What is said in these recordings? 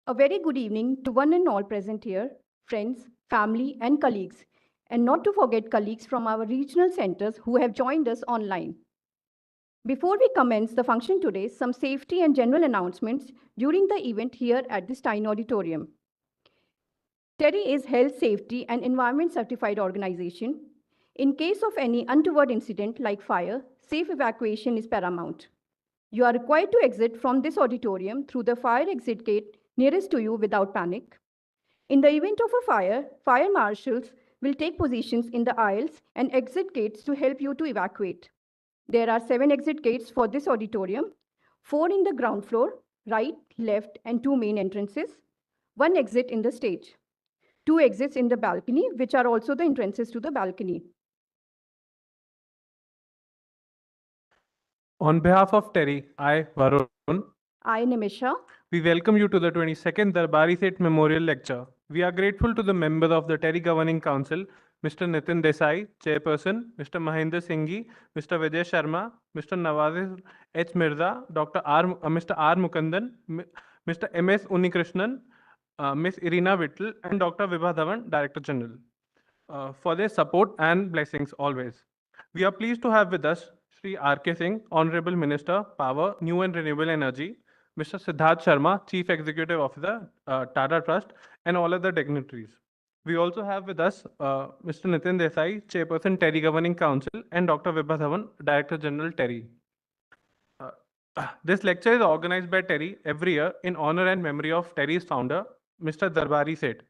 A very good evening to one and all present here, friends, family, and colleagues, and not to forget colleagues from our regional centers who have joined us online. Before we commence the function today, some safety and general announcements during the event here at the Stein Auditorium. TERI is Health, Safety, and Environment Certified Organization. In case of any untoward incident like fire, safe evacuation is paramount. You are required to exit from this auditorium through the fire exit gate nearest to you without panic. In the event of a fire, fire marshals will take positions in the aisles and exit gates to help you to evacuate. There are 7 exit gates for this auditorium, 4 in the ground floor, right, left, and 2 main entrances, 1 exit in the stage, 2 exits in the balcony, which are also the entrances to the balcony. On behalf of TERI, I, Varun, I, Nimisha, we welcome you to the 22nd Darbari Seth Memorial Lecture. We are grateful to the members of the TERI Governing Council, Mr. Nitin Desai, Chairperson, Mr. Mahendra Singhi, Mr. Vijay Sharma, Mr. Nawaz H. Mirza, Mr. R. Mukundan, Mr. M.S. Unikrishnan, Ms. Irina Vittal, and Dr. Vibha Dhawan, Director General, for their support and blessings always. We are pleased to have with us Mr RK Singh, Honorable Minister, Power, New and Renewable Energy, Mr. Siddharth Sharma, Chief Executive Officer, Tata Trust, and all other dignitaries. We also have with us Mr. Nitin Desai, Chairperson, TERI Governing Council, and Dr. Vibha Dhawan, Director General, TERI. This lecture is organized by TERI every year in honor and memory of TERI's founder, Mr. Darbari Seth,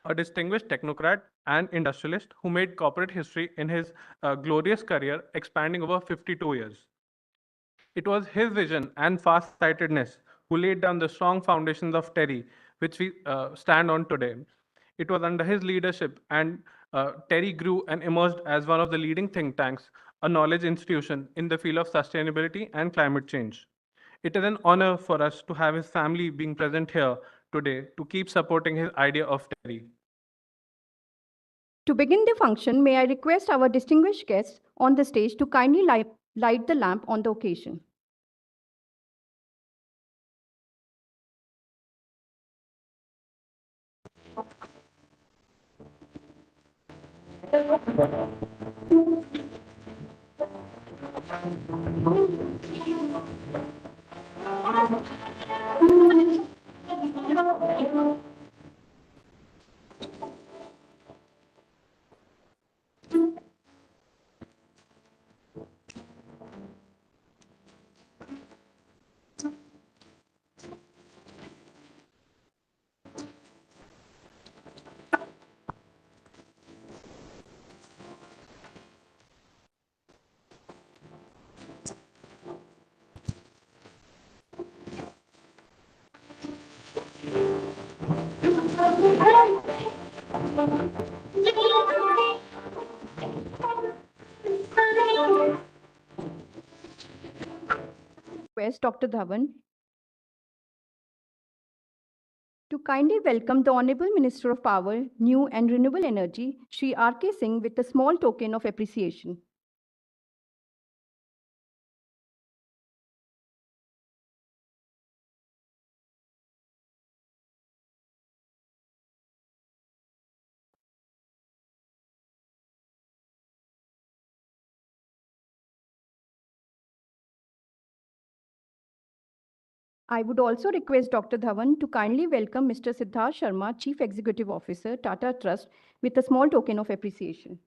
a distinguished technocrat and industrialist who made corporate history in his glorious career expanding over 52 years. It was his vision and far-sightedness who laid down the strong foundations of TERI, which we stand on today. It was under his leadership and TERI grew and emerged as one of the leading think tanks, a knowledge institution in the field of sustainability and climate change. It is an honor for us to have his family being present here today to keep supporting his idea of TERI. To begin the function, may I request our distinguished guests on the stage to kindly light the lamp on the occasion. Request Dr. Dhawan to kindly welcome the Honorable Minister of Power, New and Renewable Energy, Shri RK Singh, with a small token of appreciation. I would also request Dr. Dhawan to kindly welcome Mr. Siddharth Sharma, Chief Executive Officer, Tata Trust, with a small token of appreciation.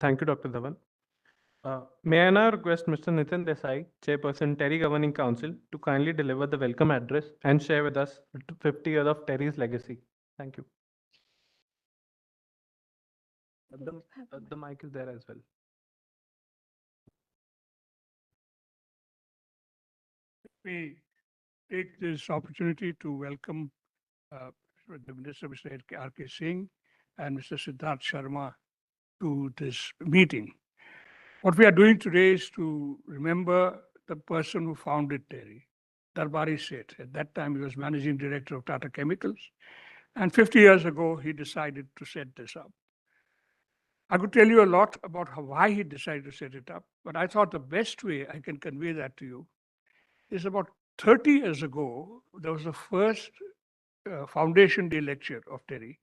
Thank you, Dr. Dhawan. May I now request Mr. Nitin Desai, Chairperson, TERI Governing Council, to kindly deliver the welcome address and share with us 50 years of TERI's legacy. Thank you. The mic is there as well. We take this opportunity to welcome the Minister, Mr. R K Singh, and Mr. Siddharth Sharma to this meeting. What we are doing today is to remember the person who founded TERI, Darbari Seth. At that time, he was managing director of Tata Chemicals. And 50 years ago, he decided to set this up. I could tell you a lot about why he decided to set it up, but I thought the best way I can convey that to you is about 30 years ago, there was the first Foundation Day lecture of TERI,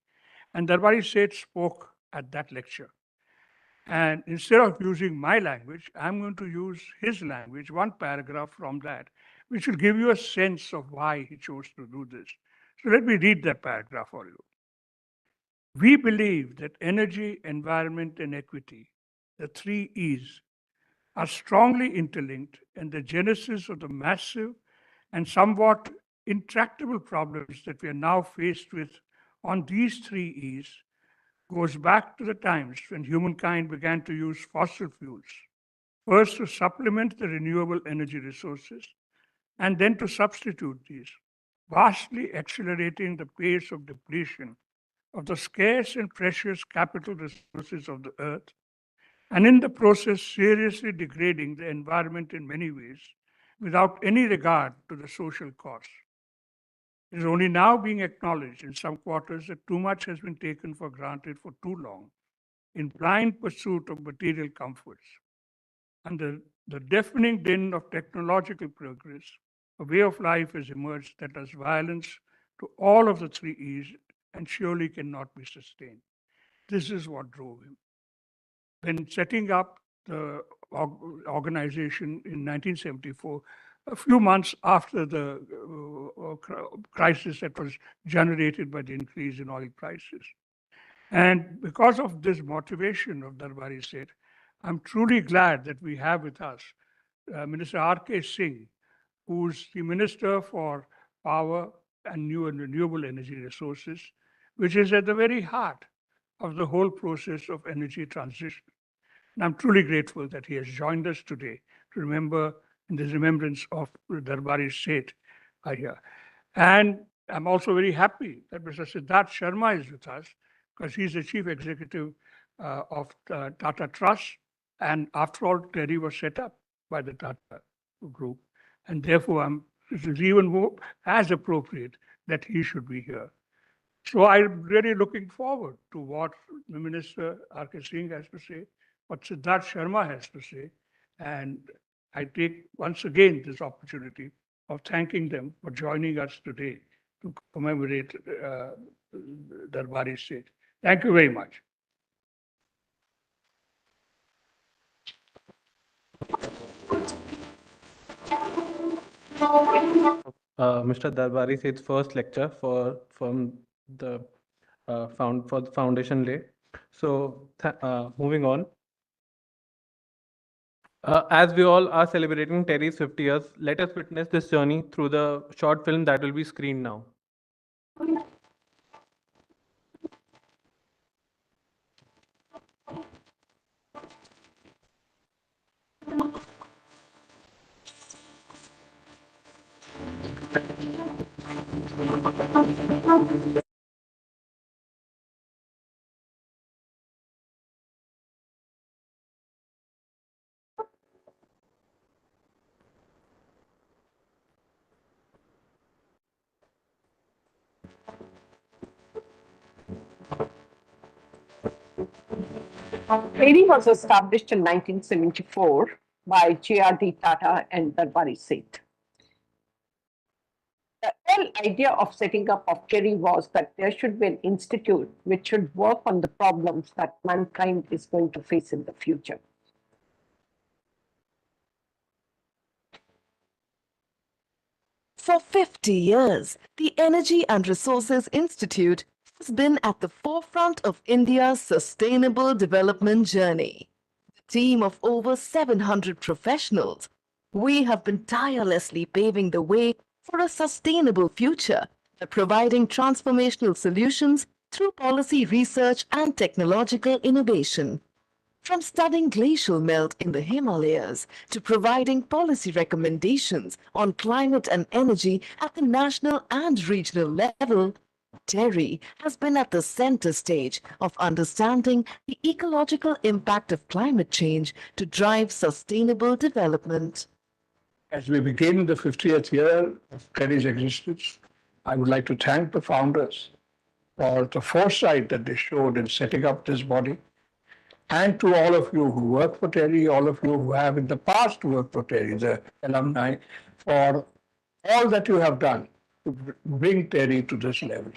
and Darbari Seth spoke at that lecture. And instead of using my language, I'm going to use his language, one paragraph from that, which will give you a sense of why he chose to do this. So let me read that paragraph for you. We believe that energy, environment, and equity, the three E's, are strongly interlinked, and the genesis of the massive and somewhat intractable problems that we are now faced with on these three E's goes back to the times when humankind began to use fossil fuels, first to supplement the renewable energy resources, and then to substitute these, vastly accelerating the pace of depletion of the scarce and precious capital resources of the earth, and in the process seriously degrading the environment in many ways without any regard to the social costs. It is only now being acknowledged in some quarters that too much has been taken for granted for too long in blind pursuit of material comforts. Under the deafening din of technological progress, a way of life has emerged that does violence to all of the three E's and surely cannot be sustained. This is what drove him. When setting up the organization in 1974, a few months after the crisis that was generated by the increase in oil prices. And because of this motivation of Darbari Seth, I'm truly glad that we have with us Minister RK Singh, who's the Minister for Power and New and Renewable Energy Resources, which is at the very heart of the whole process of energy transition. And I'm truly grateful that he has joined us today to remember in this remembrance of Darbari Seth here. And I'm also very happy that Mr. Siddharth Sharma is with us because he's the chief executive of Tata Trusts. And after all, TERI was set up by the Tata Group. And therefore, it is even more as appropriate that he should be here. So I'm really looking forward to what the Minister RK Singh has to say, what Siddharth Sharma has to say. And I take once again this opportunity of thanking them for joining us today to commemorate Darbari Seth. Thank you very much. Mr. Darbari Seth's first lecture from the foundation day. So moving on. As we all are celebrating TERI's 50 years, let us witness this journey through the short film that will be screened now. TERI was established in 1974 by J.R.D. Tata and Darbari Seth. The whole idea of setting up of TERI was that there should be an institute which should work on the problems that mankind is going to face in the future. For 50 years, the Energy and Resources Institute has been at the forefront of India's sustainable development journey. A team of over 700 professionals, we have been tirelessly paving the way for a sustainable future by providing transformational solutions through policy research and technological innovation. From studying glacial melt in the Himalayas to providing policy recommendations on climate and energy at the national and regional level, TERI has been at the center stage of understanding the ecological impact of climate change to drive sustainable development. As we begin the 50th year of TERI's existence, I would like to thank the founders for the foresight that they showed in setting up this body and to all of you who work for TERI, all of you who have in the past worked for TERI, the alumni, for all that you have done to bring TERI to this level.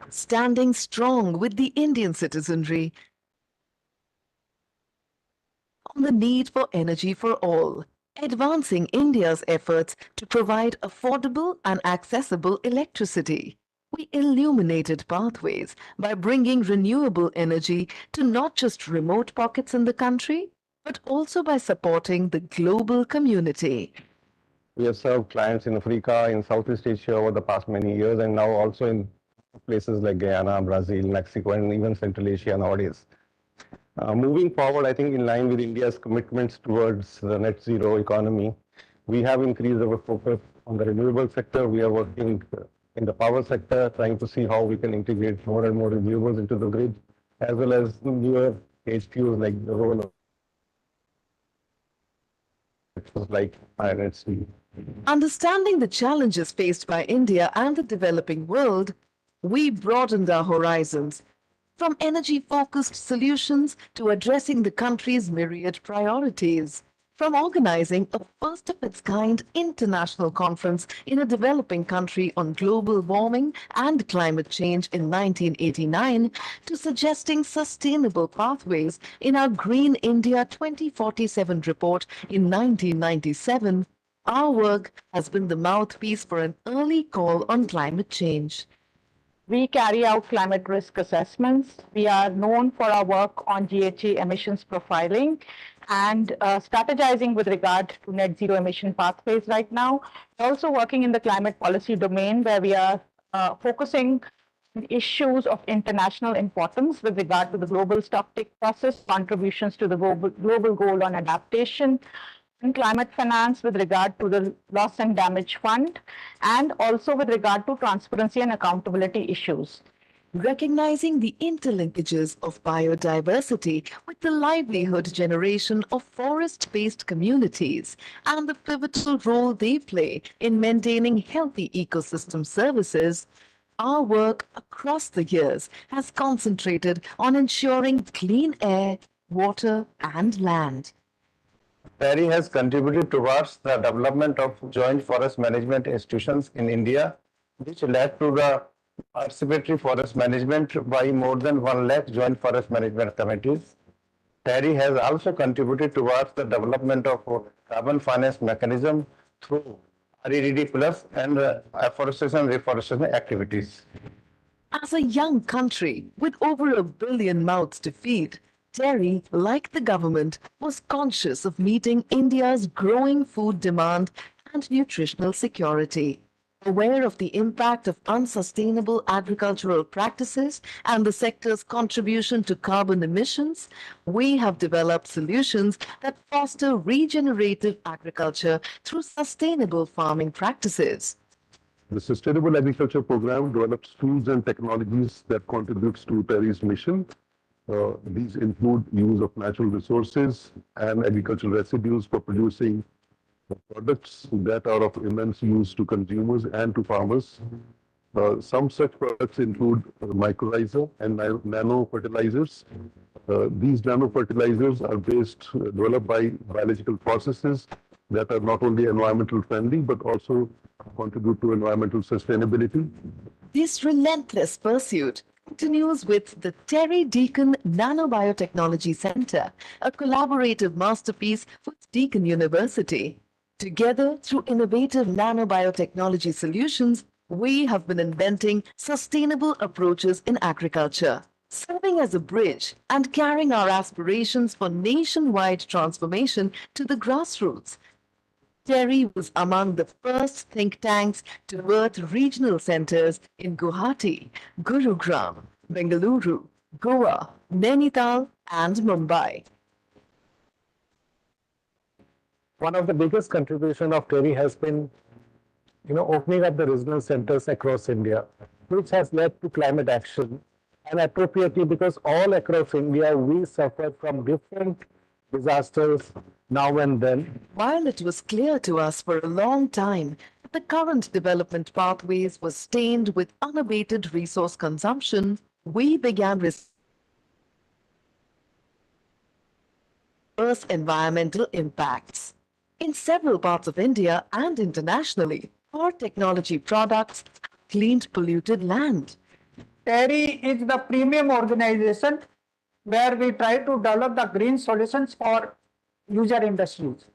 Standing strong with the Indian citizenry on the need for energy for all, advancing India's efforts to provide affordable and accessible electricity. We illuminated pathways by bringing renewable energy to not just remote pockets in the country, but also by supporting the global community. We have served clients in Africa, in Southeast Asia over the past many years, and now also in places like Guyana, Brazil, Mexico, and even Central Asia nowadays. Moving forward, I think in line with India's commitments towards the net zero economy, we have increased our focus on the renewable sector. We are working in the power sector, trying to see how we can integrate more and more renewables into the grid, as well as newer age fuels like the role of like iron and steel. Understanding the challenges faced by India and the developing world, we broadened our horizons from energy-focused solutions to addressing the country's myriad priorities. From organizing a first-of-its-kind international conference in a developing country on global warming and climate change in 1989 to suggesting sustainable pathways in our Green India 2047 report in 1997, our work has been the mouthpiece for an early call on climate change. We carry out climate risk assessments. We are known for our work on GHG emissions profiling and strategizing with regard to net zero emission pathways right now. We're also working in the climate policy domain where we are focusing on issues of international importance with regard to the global stocktake process, contributions to the global goal on adaptation, and climate finance with regard to the loss and damage fund, and also with regard to transparency and accountability issues. Recognizing the interlinkages of biodiversity with the livelihood generation of forest-based communities and the pivotal role they play in maintaining healthy ecosystem services, our work across the years has concentrated on ensuring clean air, water, and land. TERI has contributed towards the development of joint forest management institutions in India, which led to the participatory forest management by more than 1 lakh joint forest management committees. TERI has also contributed towards the development of a carbon finance mechanism through REDD Plus and afforestation and reforestation activities. As a young country with over 1 billion mouths to feed, TERI, like the government, was conscious of meeting India's growing food demand and nutritional security. Aware of the impact of unsustainable agricultural practices and the sector's contribution to carbon emissions, we have developed solutions that foster regenerative agriculture through sustainable farming practices. The Sustainable Agriculture Program develops tools and technologies that contributes to TERI's mission. These include use of natural resources and agricultural residues for producing products that are of immense use to consumers and to farmers. Some such products include mycorrhiza and nano fertilizers. These nano fertilizers are developed by biological processes that are not only environmental friendly but also contribute to environmental sustainability. This relentless pursuit continues with the TERI Deakin Nanobiotechnology Center, a collaborative masterpiece with Deakin University. Together, through innovative nanobiotechnology solutions, we have been inventing sustainable approaches in agriculture, serving as a bridge and carrying our aspirations for nationwide transformation to the grassroots. TERI was among the first think tanks to birth regional centers in Guwahati, Gurugram, Bengaluru, Goa, Nainital, and Mumbai. One of the biggest contributions of TERI has been, opening up the regional centers across India, which has led to climate action. And appropriately, because all across India, we suffer from different disasters now and then. While it was clear to us for a long time that the current development pathways were stained with unabated resource consumption, we began adverse environmental impacts. In several parts of India and internationally, our technology products have cleaned polluted land. TERI is the premium organization where we try to develop the green solutions for user industries.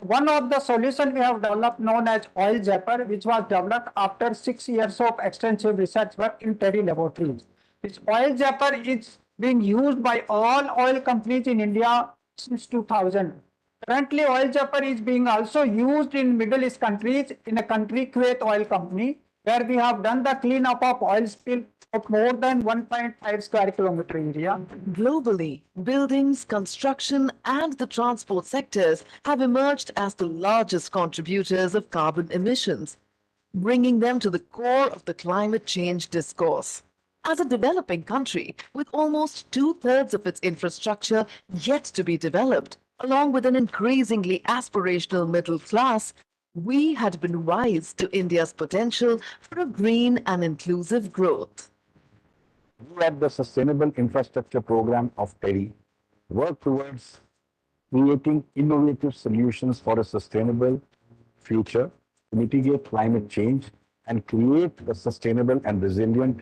One of the solutions we have developed known as oil japper, which was developed after 6 years of extensive research work in TERI laboratories. This oil japper is being used by all oil companies in India since 2000. Currently, oil japper is being also used in Middle East countries, in a country, Kuwait Oil Company, where we have done the cleanup of oil spill of more than 1.5 square kilometer area. Globally, buildings, construction, and the transport sectors have emerged as the largest contributors of carbon emissions, bringing them to the core of the climate change discourse. As a developing country, with almost 2/3 of its infrastructure yet to be developed, along with an increasingly aspirational middle class, we had been wise to India's potential for a green and inclusive growth. You at the Sustainable Infrastructure Program of TERI work towards creating innovative solutions for a sustainable future to mitigate climate change and create a sustainable and resilient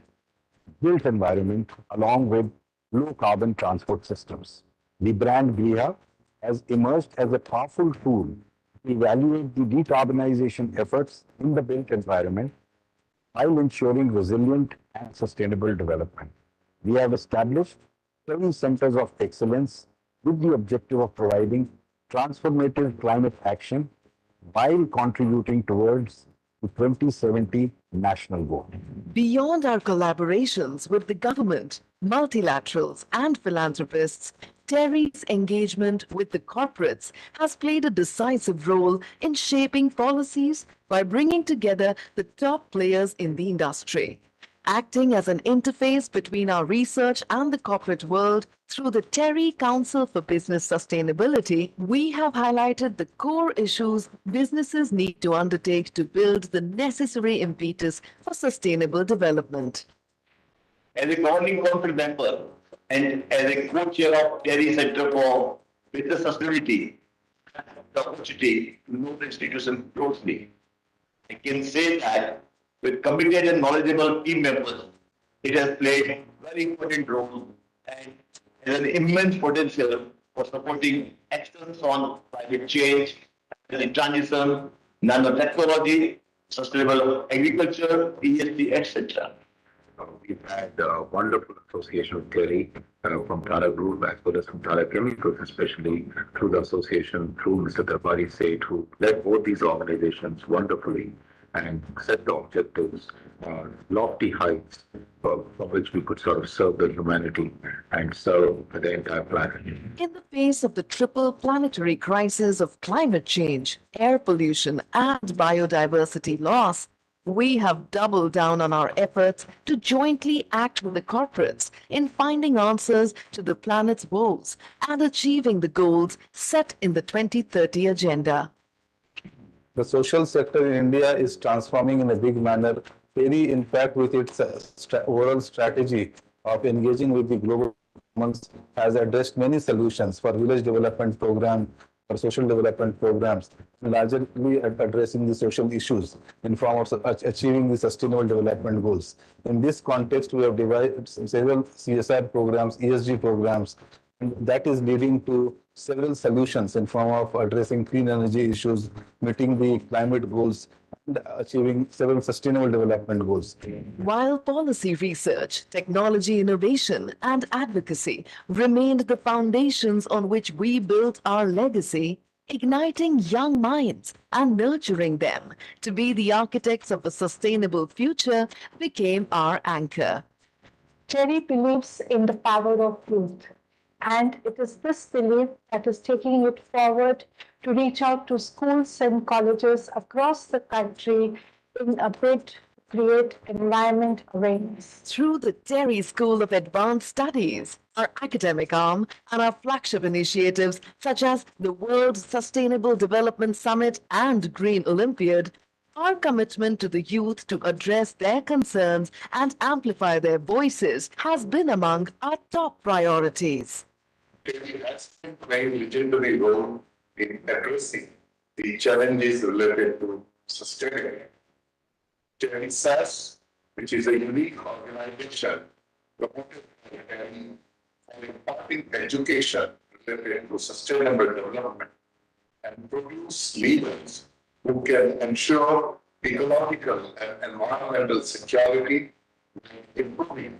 built environment along with low carbon transport systems. The brand GRIA has emerged as a powerful tool to evaluate the decarbonization efforts in the built environment while ensuring resilient and sustainable development. We have established 7 centers of excellence with the objective of providing transformative climate action while contributing towards the 2070 national goal. Beyond our collaborations with the government, multilaterals, and philanthropists, TERI's engagement with the corporates has played a decisive role in shaping policies by bringing together the top players in the industry. Acting as an interface between our research and the corporate world through the TERI Council for Business Sustainability, we have highlighted the core issues businesses need to undertake to build the necessary impetus for sustainable development. As a governing council member and as a co-chair of TERI Center for Business Sustainability, the opportunity to know the institution closely, I can say that with committed and knowledgeable team members, it has played a very important role and has an immense potential for supporting actions on climate change, energy transition, nanotechnology, sustainable agriculture, ESG, etc. We've had a wonderful association with TERI from Tata Group as well as from Tata Chemicals, especially through the association, through Mr. Darbari Seth, who led both these organizations wonderfully and set the objectives, lofty heights from which we could sort of serve the humanity and serve the entire planet. In the face of the triple planetary crisis of climate change, air pollution, and biodiversity loss, we have doubled down on our efforts to jointly act with the corporates in finding answers to the planet's woes and achieving the goals set in the 2030 Agenda. The social sector in India is transforming in a big manner. TERI, in fact, with its overall strategy of engaging with the global governments, has addressed many solutions for village development program, for social development programs, largely addressing the social issues in form of achieving the sustainable development goals. In this context, we have devised several CSR programs, ESG programs, and that is leading to several solutions in form of addressing clean energy issues, meeting the climate goals, and achieving several sustainable development goals. While policy research, technology innovation, and advocacy remained the foundations on which we built our legacy, igniting young minds and nurturing them to be the architects of a sustainable future became our anchor. TERI believes in the power of youth. And it is this belief that is taking it forward to reach out to schools and colleges across the country in a bid to create environment awareness. Through the TERI School of Advanced Studies, our academic arm, and our flagship initiatives such as the World Sustainable Development Summit and Green Olympiad, our commitment to the youth to address their concerns and amplify their voices has been among our top priorities. TERI has played a legendary role in addressing the challenges related to sustainability. TERI SAS, which is a unique organization promoted by TERI for imparting education related to sustainable development and produce leaders who can ensure ecological and environmental security, improving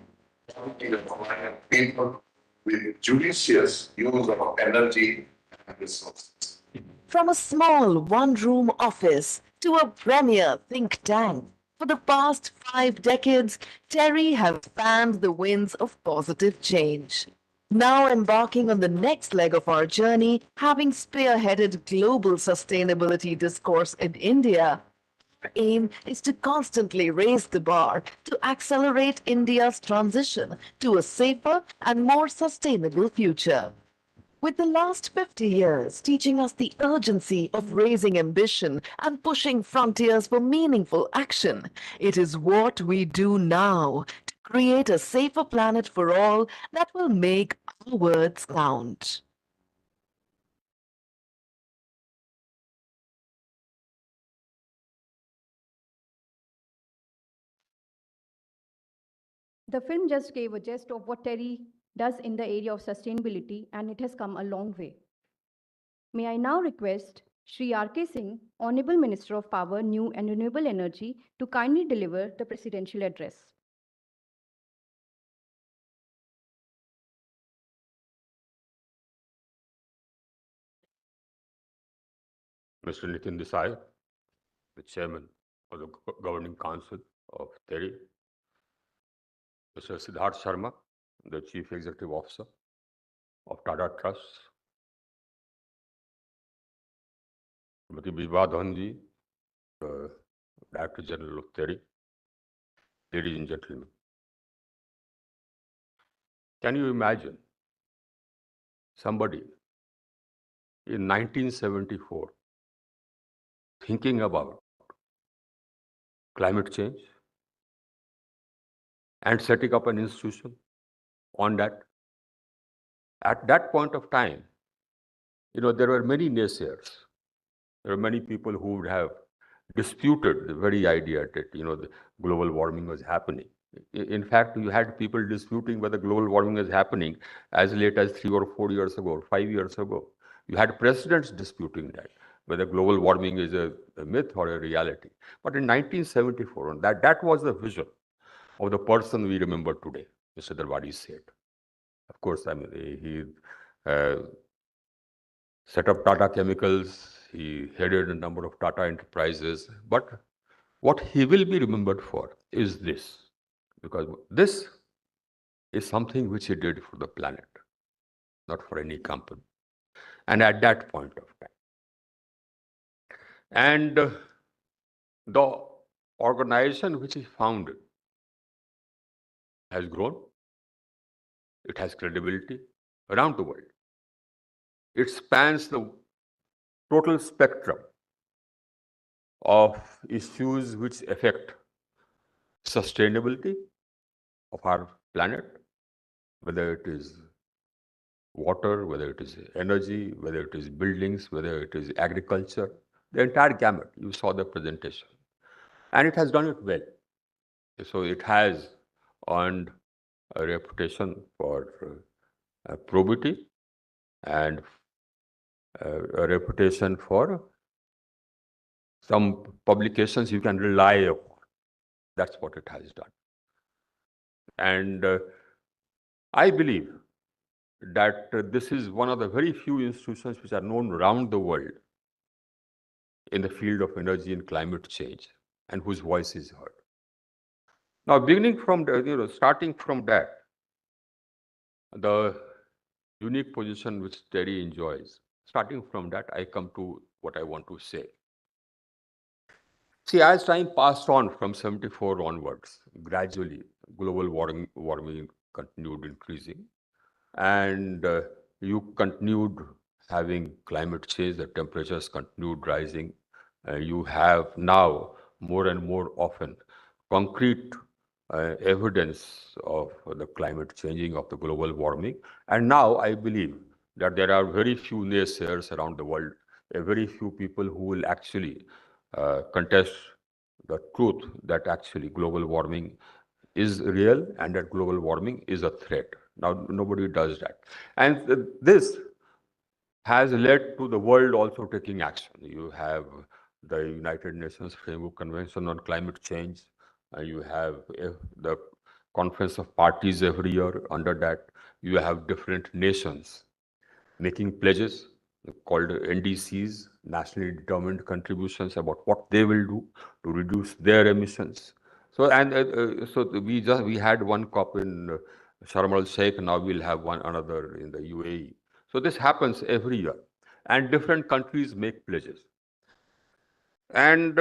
quality of life of people with judicious use of energy and resources. From a small one-room office to a premier think tank, for the past 5 decades, TERI has fanned the winds of positive change. Now embarking on the next leg of our journey, having spearheaded global sustainability discourse in India, our aim is to constantly raise the bar to accelerate India's transition to a safer and more sustainable future. With the last 50 years teaching us the urgency of raising ambition and pushing frontiers for meaningful action, it is what we do now to create a safer planet for all that will make our words count. The film just gave a gist of what TERI does in the area of sustainability, and it has come a long way. May I now request Shri RK Singh, Hon'ble Minister of Power, New and Renewable Energy, to kindly deliver the presidential address. Mr. Nitin Desai, the Chairman of the Governing Council of TERI, Mr. Siddharth Sharma, the Chief Executive Officer of Tata Trusts, Srimati Bijwa Dhanji, the Director General of TERI, ladies and gentlemen. Can you imagine somebody in 1974 thinking about climate change and setting up an institution on that? At that point of time, there were many naysayers. There were many people who would have disputed the very idea that, the global warming was happening. In fact, you had people disputing whether global warming was happening as late as 3 or 4 years ago, or 5 years ago. You had presidents disputing that, whether global warming is a myth or a reality. But in 1974, that was the vision of the person we remember today, Mr. Darbari Seth. Of course, he set up Tata Chemicals, he headed a number of Tata enterprises, but what he will be remembered for is this, because this is something which he did for the planet, not for any company, and at that point of time. And the organization which he founded has grown, it has credibility around the world. It spans the total spectrum of issues which affect sustainability of our planet, whether it is water, whether it is energy, whether it is buildings, whether it is agriculture, the entire gamut. You saw the presentation. And it has done it well. So it has earned a reputation for probity and a reputation for some publications you can rely upon. That's what it has done. And I believe that this is one of the very few institutions which are known around the world in the field of energy and climate change, and whose voice is heard. Now, beginning from the, starting from that, the unique position which TERI enjoys, starting from that, I come to what I want to say. See, as time passed on from 74 onwards, gradually global warming continued increasing, and you continued having climate change, the temperatures continued rising. You have now more and more often concrete evidence of the climate changing, of the global warming. And now I believe that there are very few naysayers around the world, very few people who will actually contest the truth that actually global warming is real and that global warming is a threat. Now, nobody does that. And this has led to the world also taking action. You have the United Nations Framework Convention on Climate Change. You have the Conference of Parties every year. Under that, you have different nations making pledges called NDCs, nationally determined contributions, about what they will do to reduce their emissions. So so we had one COP in Sharm el Sheikh. Now we'll have another in the UAE. So this happens every year, and different countries make pledges. And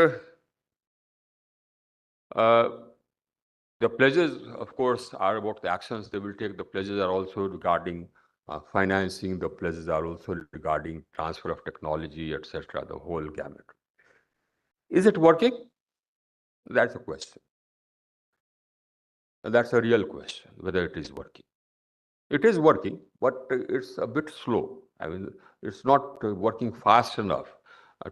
the pledges, of course, are about the actions they will take. The pledges are also regarding financing. The pledges are also regarding transfer of technology, etc., the whole gamut. Is it working? That's a question. And that's a real question, whether it is working. It is working, but it's a bit slow. I mean, it's not working fast enough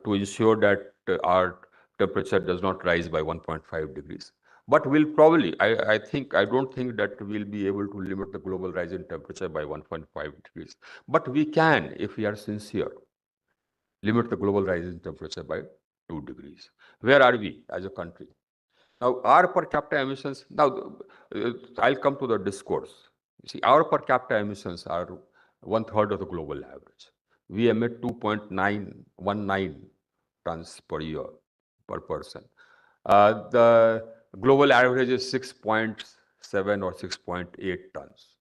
to ensure that our temperature does not rise by 1.5 degrees. But we'll probably, I don't think that we'll be able to limit the global rise in temperature by 1.5 degrees. But we can, if we are sincere, limit the global rise in temperature by 2 degrees. Where are we as a country? Now, our per capita emissions, now I'll come to the discourse. You see, our per capita emissions are 1/3 of the global average. We emit 2.919 tons per year per person. The global average is 6.7 or 6.8 tons.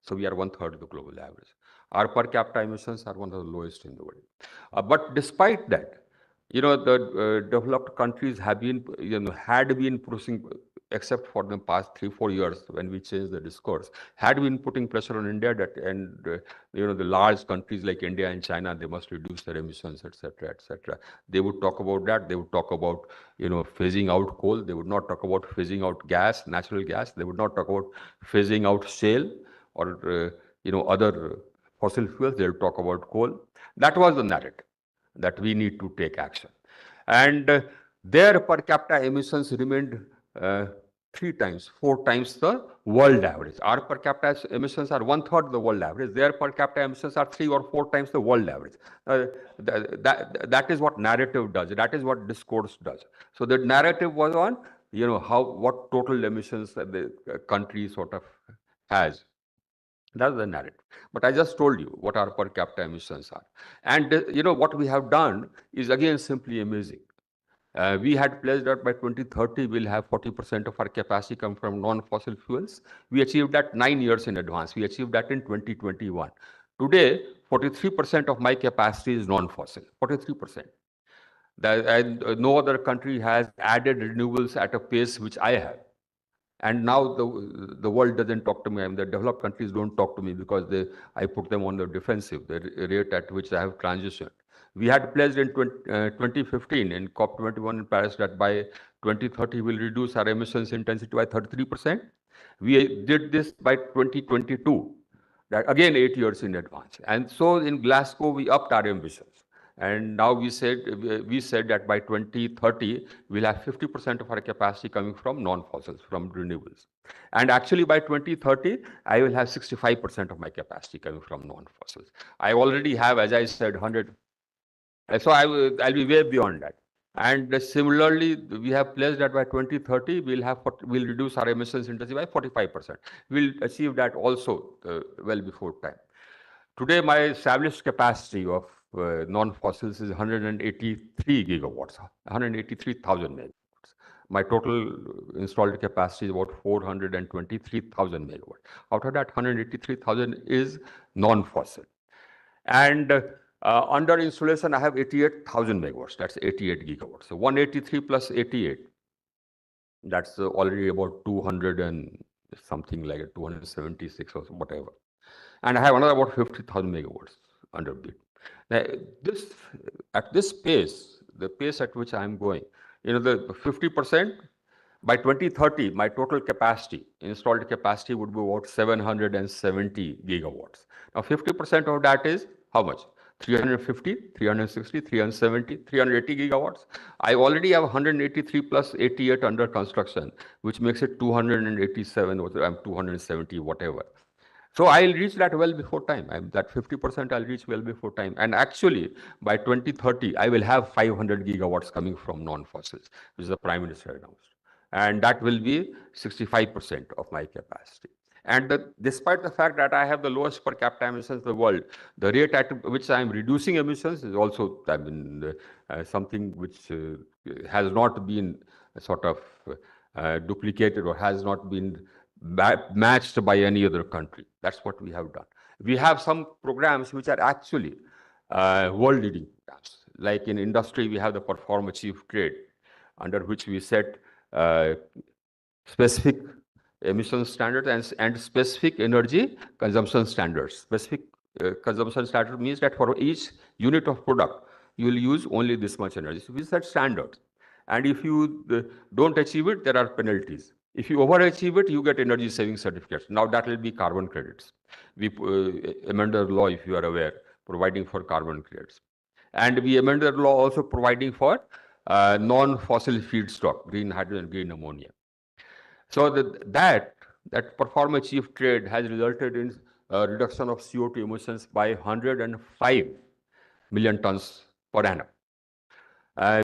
So we are 1/3 of the global average. Our per capita emissions are one of the lowest in the world. But despite that, the developed countries have been, had been pushing, except for the past 3-4 years when we changed the discourse, had been putting pressure on India that, and the large countries like India and China, they must reduce their emissions, etc., etc. They would talk about that. They would talk about, phasing out coal. They would not talk about phasing out gas, natural gas. They would not talk about phasing out shale or, other fossil fuels. They'll talk about coal. That was the narrative, that we need to take action. And their per capita emissions remained 3 times, 4 times the world average. Our per capita emissions are 1/3 the world average. Their per capita emissions are 3 or 4 times the world average. That is what narrative does. That is what discourse does. So the narrative was on, what total emissions the country sort of has. That's the narrative. But I just told you what our per capita emissions are. And what we have done is again simply amazing. We had pledged that by 2030 we'll have 40% of our capacity come from non-fossil fuels. We achieved that 9 years in advance. We achieved that in 2021. Today, 43% of my capacity is non-fossil. 43%. And no other country has added renewables at a pace which I have. And now the world doesn't talk to me. I mean, the developed countries don't talk to me because I put them on the defensive, the rate at which I have transitioned. We had pledged in 2015 in COP21 in Paris that by 2030 we'll reduce our emissions intensity by 33%. We did this by 2022, that again 8 years in advance. And so in Glasgow, we upped our ambitions. And now we said that by 2030, we'll have 50% of our capacity coming from non-fossils, from renewables. And actually by 2030, I will have 65% of my capacity coming from non-fossils. I already have, as I said, 100. So I'll be way beyond that. And similarly, we have pledged that by 2030, we'll reduce our emissions intensity by 45%. We'll achieve that also well before time. Today, my established capacity of non-fossils is 183 gigawatts, 183,000 megawatts. My total installed capacity is about 423,000 megawatts. Out of that, 183,000 is non-fossil. And under installation, I have 88,000 megawatts. That's 88 gigawatts. So 183 plus 88, that's already about 200 and something like it, 276 or whatever. And I have another about 50,000 megawatts under bid. Now, at this pace, the pace at which I'm going, the 50%, By 2030, my total capacity, installed capacity would be about 770 gigawatts. Now 50% of that is how much? 350, 360, 370, 380 gigawatts. I already have 183 plus 88 under construction, which makes it 287 or 270, whatever. So I'll reach that well before time. That 50% I'll reach well before time. And actually, by 2030, I will have 500 gigawatts coming from non-fossils, which the Prime Minister announced. And that will be 65% of my capacity. And despite the fact that I have the lowest per capita emissions in the world, the rate at which I am reducing emissions is also, something which has not been sort of duplicated or has not been matched by any other country. That's what we have done. We have some programs which are actually world-leading programs. Like in industry, we have the Perform, Achieve, Trade, under which we set specific emission standards and specific energy consumption standards. Specific consumption standard means that for each unit of product, you will use only this much energy. So we set standards. And if you don't achieve it, there are penalties. If you overachieve it, you get energy saving certificates. Now that will be carbon credits. We amended the law, if you are aware, providing for carbon credits. And we amended the law also providing for non-fossil feedstock, green hydrogen, green ammonia. So that Perform, Achieve, Trade has resulted in a reduction of CO2 emissions by 105 million tons per annum.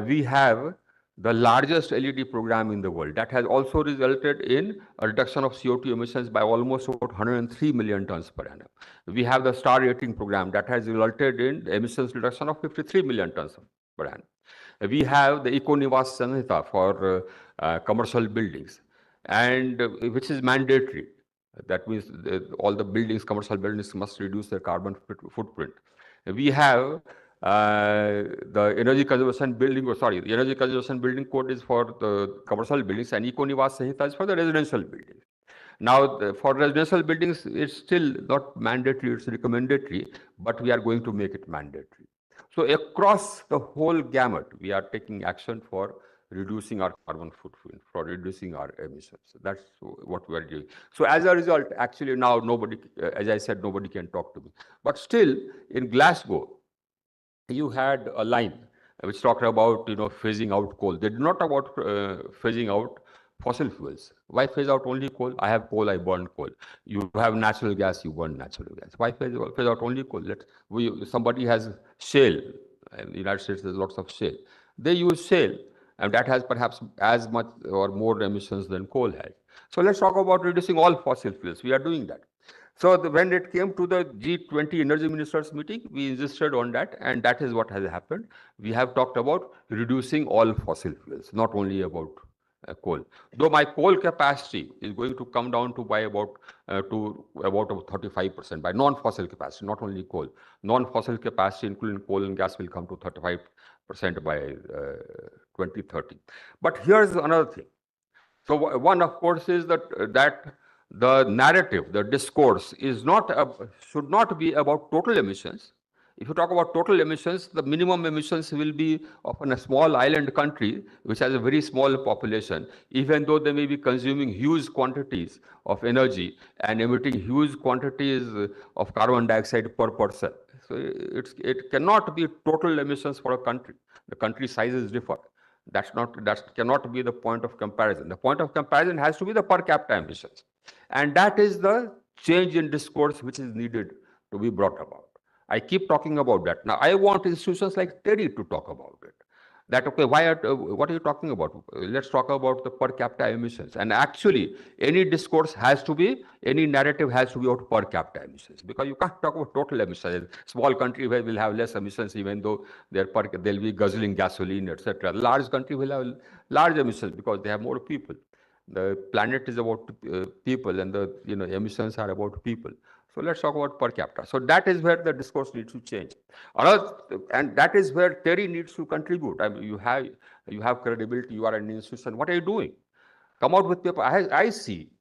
We have the largest LED program in the world. That has also resulted in a reduction of CO2 emissions by almost about 103 million tons per annum. We have the Star Rating program that has resulted in emissions reduction of 53 million tons per annum. We have the Eco-Nivas Sanhita for commercial buildings, and which is mandatory. That means all the buildings, commercial buildings, must reduce their carbon footprint. We have the energy conservation building, the energy conservation building code is for the commercial buildings, and Eco-Nivas Sanhita is for the residential buildings. Now, for residential buildings, it's still not mandatory, it's recommendatory, but we are going to make it mandatory. So across the whole gamut, we are taking action for reducing our carbon footprint, for reducing our emissions. So that's what we are doing. So as a result, actually now nobody, as I said, nobody can talk to me. But still, in Glasgow, you had a line which talked about, phasing out coal. They did not talk about phasing out fossil fuels. Why phase out only coal? I have coal, I burn coal. You have natural gas, you burn natural gas. Why phase out only coal? Somebody has shale. In the United States, there's lots of shale. They use shale, and that has perhaps as much or more emissions than coal has. So let's talk about reducing all fossil fuels. We are doing that. So when it came to the G20 Energy Ministers meeting, we insisted on that, and that is what has happened. We have talked about reducing all fossil fuels, not only about coal. Though my coal capacity is going to come down to by about 35% by non-fossil capacity, not only coal. Non-fossil capacity, including coal and gas, will come to 35% by 2030. But here's another thing. So one, of course, is that the narrative, the discourse is should not be about total emissions. If you talk about total emissions, the minimum emissions will be of a small island country which has a very small population, even though they may be consuming huge quantities of energy and emitting huge quantities of carbon dioxide per person. So it cannot be total emissions for a country. The country sizes differ. That cannot be the point of comparison. The point of comparison has to be the per capita emissions. And that is the change in discourse which is needed to be brought about. I keep talking about that. Now, I want institutions like TERI to talk about it. That, okay, what are you talking about? Let's talk about the per capita emissions. And actually, any discourse has to be, any narrative has to be about per capita emissions, because you can't talk about total emissions. Small country will have less emissions, even though they'll be guzzling gasoline, etc. Large country will have large emissions because they have more people. The planet is about people, and the emissions are about people. So let's talk about per capita. So that is where the discourse needs to change. And that is where TERI needs to contribute. I mean, you have credibility, you are an institution. What are you doing? Come out with paper. I see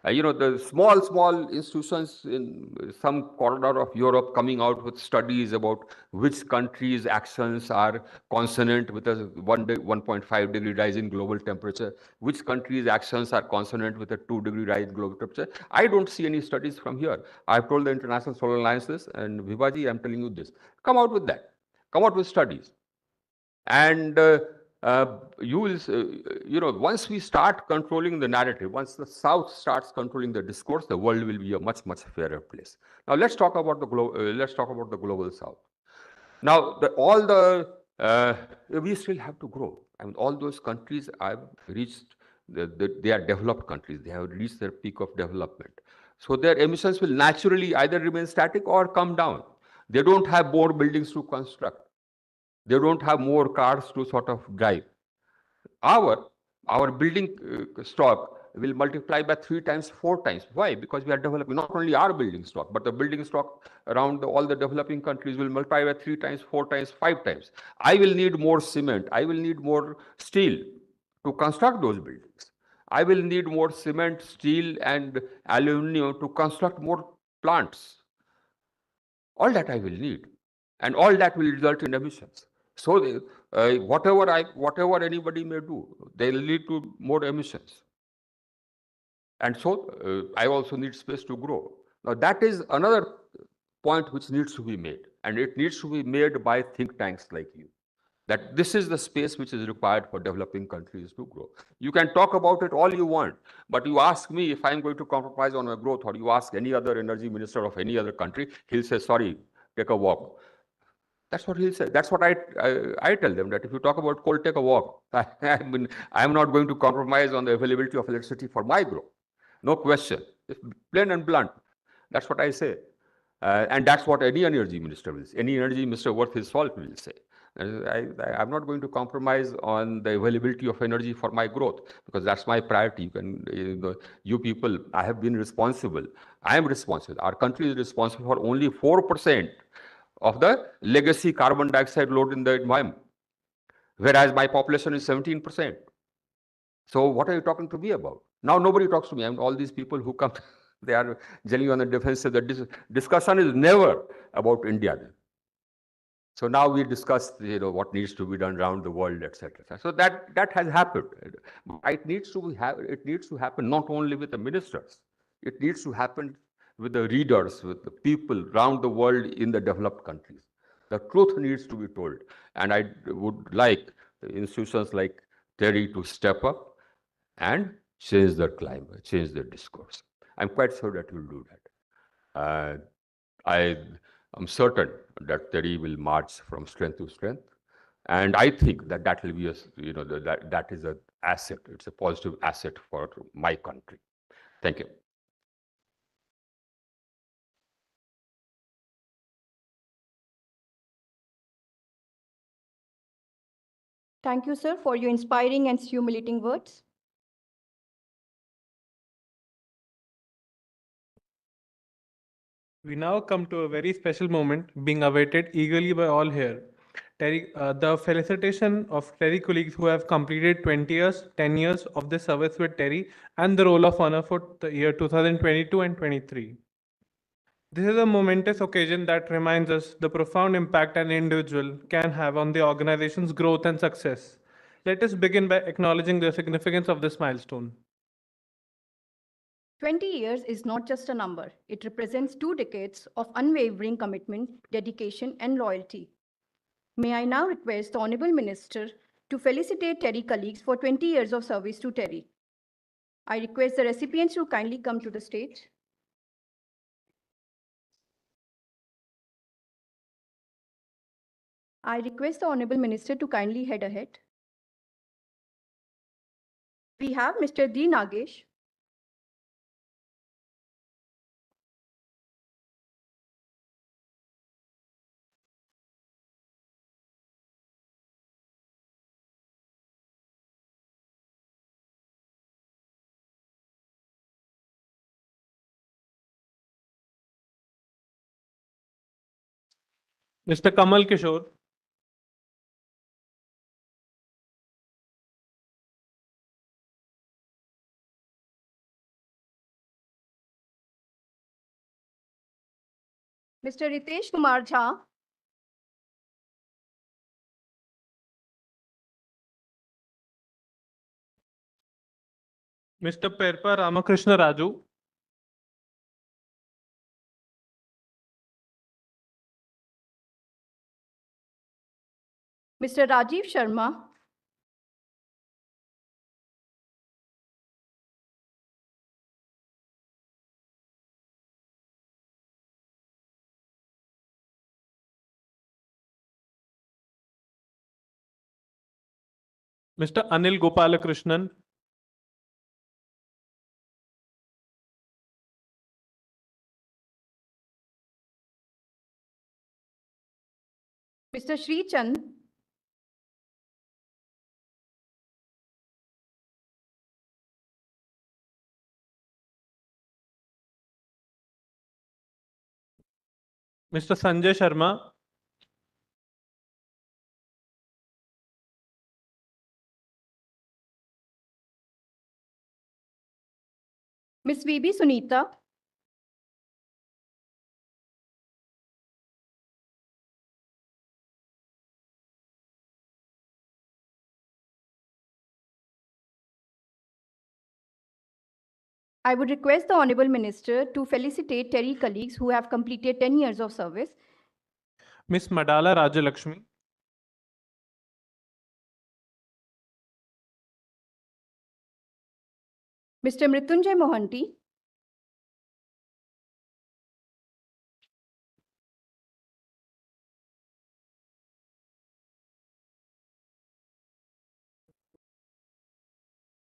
The small institutions in some corner of Europe coming out with studies about which countries' actions are consonant with a 1.5 degree rise in global temperature, which countries' actions are consonant with a 2 degree rise in global temperature. I don't see any studies from here. I've told the International Solar Alliance this, and Vivaji, I'm telling you this. Come out with that. Come out with studies. And you will, once we start controlling the narrative, once the South starts controlling the discourse, the world will be a much, much fairer place. Now let's talk about the global South. Now, we still have to grow. I mean, all those countries have reached, they are developed countries. They have reached their peak of development. So their emissions will naturally either remain static or come down. They don't have more buildings to construct. They don't have more cars to sort of drive. Our building stock will multiply by 3 times, 4 times. Why? Because we are developing not only our building stock, but the building stock around all the developing countries will multiply by 3 times, 4 times, 5 times. I will need more cement. I will need more steel to construct those buildings. I will need more cement, steel, and aluminum to construct more plants. All that I will need. And all that will result in emissions. So whatever anybody may do, they'll lead to more emissions. And so I also need space to grow. Now that is another point which needs to be made. And it needs to be made by think tanks like you. That this is the space which is required for developing countries to grow. You can talk about it all you want, but you ask me if I'm going to compromise on my growth, or you ask any other energy minister of any other country, he'll say, sorry, take a walk. That's what he'll say. That's what I tell them, that if you talk about coal, take a walk. I'm not going to compromise on the availability of electricity for my growth. No question. It's plain and blunt. That's what I say. And that's what any energy minister will say. Any energy minister worth his salt will say. I'm not going to compromise on the availability of energy for my growth, because that's my priority. You people, I have been responsible. I am responsible. Our country is responsible for only 4% of the legacy carbon dioxide load in the environment, whereas my population is 17%. So what are you talking to me about? Now nobody talks to me. I mean, all these people who come, they are generally on the defensive. The discussion is never about India then. So now we discuss, what needs to be done around the world, etc. So that has happened. It needs to happen not only with the ministers. It needs to happen with the readers, with the people around the world in the developed countries. The truth needs to be told. And I would like institutions like TERI to step up and change the climate, change the discourse. I'm quite sure that you'll do that. I'm certain that TERI will march from strength to strength. And I think that will be that is an asset. It's a positive asset for my country. Thank you. Thank you, sir, for your inspiring and stimulating words. We now come to a very special moment being awaited eagerly by all here. The felicitation of TERI colleagues who have completed 10 years of their service with TERI, and the roll of honor for the year 2022 and 23. This is a momentous occasion that reminds us the profound impact an individual can have on the organization's growth and success. Let us begin by acknowledging the significance of this milestone. 20 years is not just a number. It represents 2 decades of unwavering commitment, dedication, and loyalty. May I now request the Honorable Minister to felicitate TERI colleagues for 20 years of service to TERI. I request the recipients to kindly come to the stage. I request the Honorable Minister to kindly head ahead. We have Mr. D. Nagesh. Mr. Kamal Kishore. Mr. Ritesh Kumar Jha, Mr. Perpa Ramakrishna Raju, Mr. Rajiv Sharma, Mr. Anil Gopalakrishnan, Mr. Sri Chand, Mr. Sanjay Sharma, Ms. VB Sunita, I would request the Honorable Minister to felicitate TERI colleagues who have completed 10 years of service. Ms. Madala Rajalakshmi, Mr. Mrityunjay Mohanty,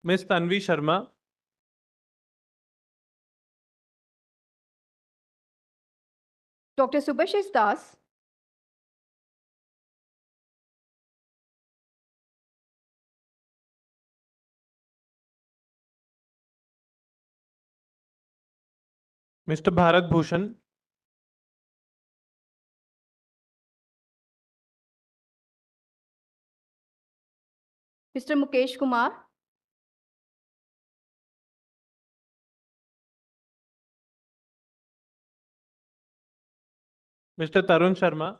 Ms. Tanvi Sharma, Dr. Subhashish Das, Mr. Bharat Bhushan, Mr. Mukesh Kumar, Mr. Tarun Sharma,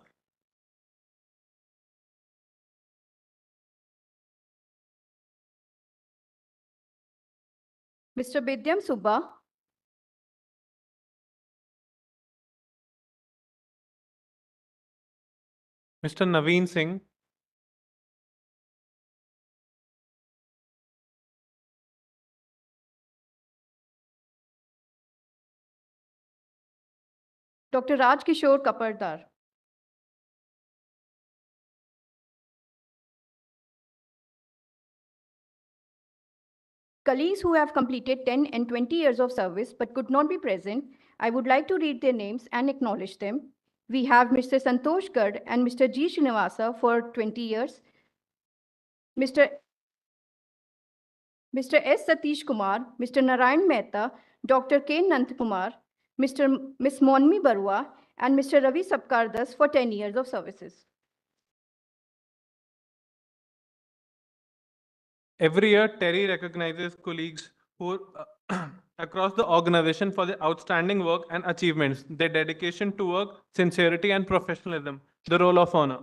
Mr. Bidyam Subba, Mr. Naveen Singh, Dr. Raj Kishore Kapardar, colleagues who have completed 10 and 20 years of service but could not be present, I would like to read their names and acknowledge them. We have Mr. Santosh Gad and Mr. G. Srinivasa for 20 years, Mr. S. Satish Kumar, Mr. Narayan Mehta, Dr. K. Nant Kumar, Ms. Monmi Barua, and Mr. Ravi Sapkardas for 10 years of services. every year, TERI recognizes colleagues who across the organization for their outstanding work and achievements, their dedication to work, sincerity, and professionalism, the role of honor.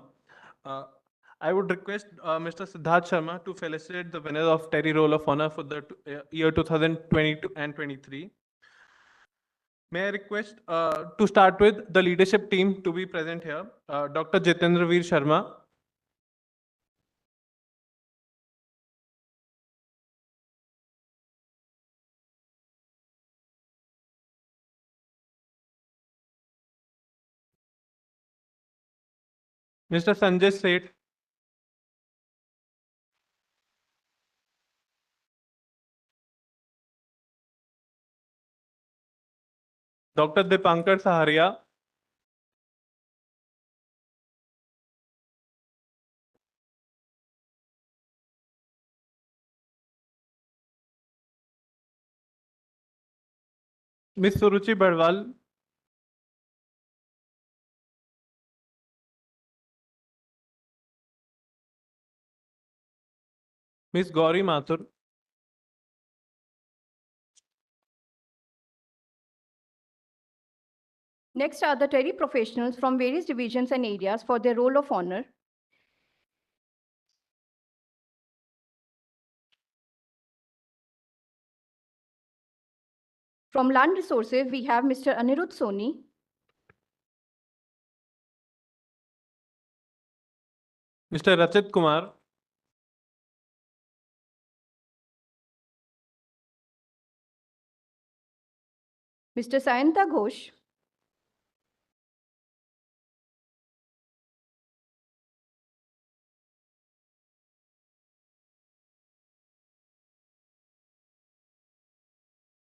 I would request Mr. Siddharth Sharma to felicitate the winners of TERI Roll of Honor for the year 2022 and 23. May I request to start with the leadership team to be present here. Dr. Jitendra Veer Sharma, Mr. Sanjay Seth, Dr. Dipankar Saharia, Ms. Suruchi Barwal, Ms. Gauri Mathur, Next are the TERI professionals from various divisions and areas for their role of honor. From Land Resources, we have Mr. Anirudh Soni. Mr. Rachit Kumar. Mr. Sayanta Ghosh.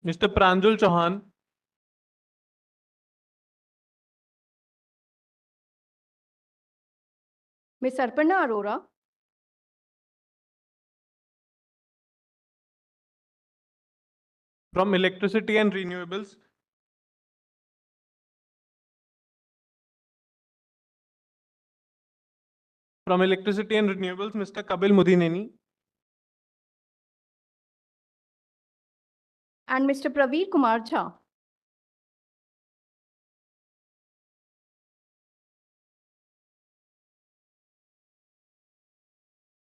Mr. Pranjul Chauhan. Ms. Arpana Arora. From Electricity and Renewables, Mr. Kabil Mudineni. And Mr. Praveer Kumar Jha.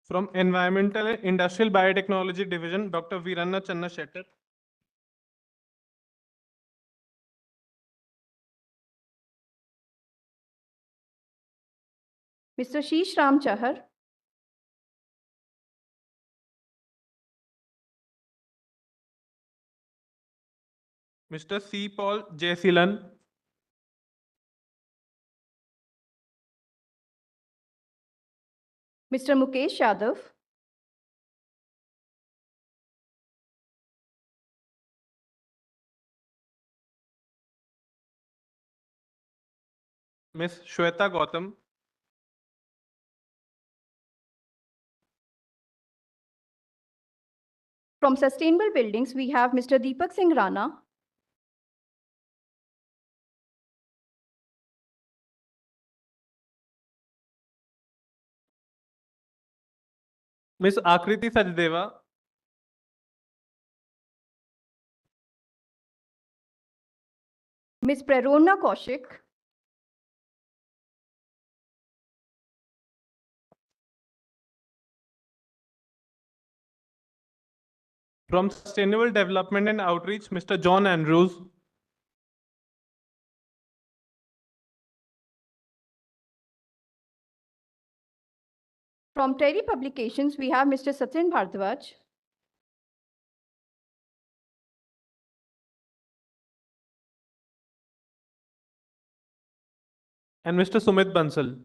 From Environmental and Industrial Biotechnology Division, Dr. Veeranna Channa Shettar. Mr. Sheesh Ram Chahar. Mr. C. Paul Jayasilan. Mr. Mukesh Yadav. Ms. Shweta Gautam. From Sustainable Buildings, we have Mr. Deepak Singh Rana. Ms. Akriti Sajdeva. Ms. Prerona Kaushik. From Sustainable Development and Outreach, Mr. John Andrews. From TERI Publications, we have Mr. Sachin Bhardwaj. And Mr. Sumit Bansal.